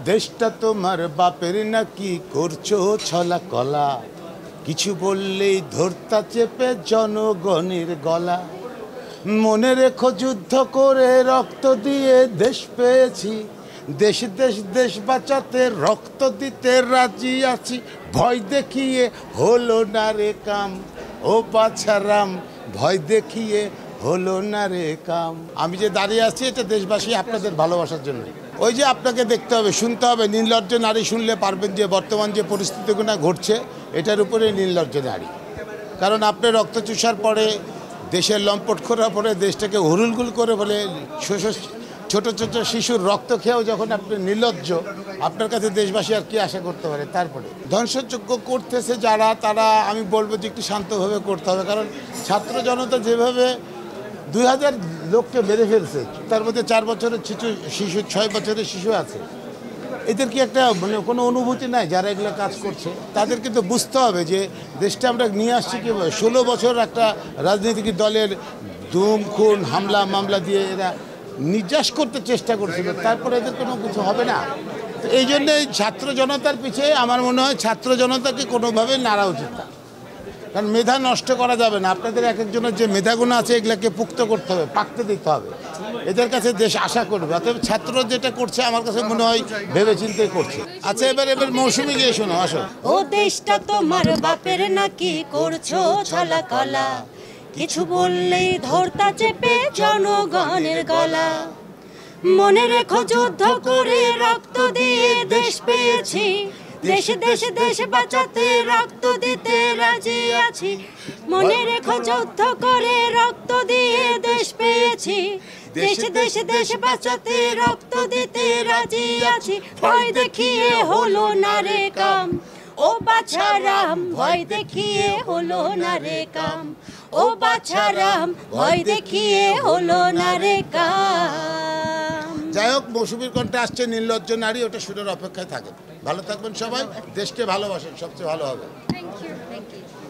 দেশটা তোমার বাপের নাকি করছো ছলা কলা, কিছু বললেই ধরতা চেপে জনগণের গলা। মনে রেখো যুদ্ধ করে রক্ত দিয়ে দেশ পেয়েছি, দেশ দেশ দেশ বাঁচাতে রক্ত দিতে রাজি আছি। ভয় দেখিয়ে হলো না রে কাম, ও বাছারাম ভয় দেখিয়ে হলো না রে কাম। আমি যে দাঁড়িয়ে আছি এটা দেশবাসী আপনাদের ভালোবাসার জন্য। ওই যে আপনাকে দেখতে হবে, শুনতে হবে। নির্লজ্জ নারী শুনলে পারবেন যে বর্তমান যে পরিস্থিতিগুলো ঘটছে এটার উপরে নির্লজ্জ নারী। কারণ আপনি রক্ত চুষার পরে, দেশের লম্পট করার পরে, দেশটাকে হুলুলগুল করে বলে ছোট ছোট শিশুর রক্ত খেয়েও যখন আপনি নির্লজ্জ, আপনার কাছে দেশবাসী আর কি আশা করতে পারে? তারপরে ধ্বংসযজ্ঞ করতেছে যারা, তারা আমি বলবো যে একটু শান্তভাবে করতে হবে। কারণ ছাত্র জনতা যেভাবে 2000 লোককে মেরে ফেলছে, তার মধ্যে 4 বছরের শিশু 6 বছরের শিশু আছে, এদের কি একটা মানে কোনো অনুভূতি নাই? যারা এগুলো কাজ করছে তাদের কিন্তু বুঝতে হবে যে দেশটা আমরা নিয়ে আসছি কীভাবে। 16 বছর একটা রাজনৈতিক দলের দুম খুন হামলা মামলা দিয়ে এরা নির্যাস করতে চেষ্টা করছিল, তারপরে এদের কোনো কিছু হবে না। তো এই জন্যই ছাত্র জনতার পিছিয়ে আমার মনে হয় ছাত্র জনতাকে কোনোভাবে নাড়া উচিত না। কারণ মেধা নষ্ট করা যাবে না। আপনাদের এক একজনের যে মেধাগুলো আছে এগুলোকে পুক্ত করতে হবে, পাকতে দিতে হবে। এদের কাছে দেশ আশা করবে। অতএব ছাত্র যেটা করছে আমার কাছে মনে হয় ভেবে চিন্তে করছে। আচ্ছা, এবার মৌসুমী গিয়ে শোনো, আসো। ও দেশটা তোমার বাপের নাকি করছো ছলা কলা, কিছু বললেই ধরতা চেপে জনগণের গলা। মনে রেখো যুদ্ধ করে রক্ত দিয়ে দেশ পেয়েছি, দেশ দেশ দেশ বাঁচাতে রক্ত দিতে রাজি আছি। মনে রেখো যুদ্ধ করে রক্ত দিয়ে দেশ পেয়েছি, দেশ দেশ দেশ বাঁচাতে রক্ত দিতে রাজি আছি। ভয় দেখিয়ে হলো না রে কাম, ও বাছারাম ভয় দেখিয়ে হলো না রে কাম, ও বাছারাম ভয় দেখিয়ে হলো না রে কাম। যাই হোক, মৌসুমীর কণ্ঠে আসছে নির্লজ্জ নারী, ওটা শুনের অপেক্ষায় থাকেন। ভালো থাকবেন সবাই, দেশকে ভালোবাসেন, সবচেয়ে ভালো হবে। Thank you.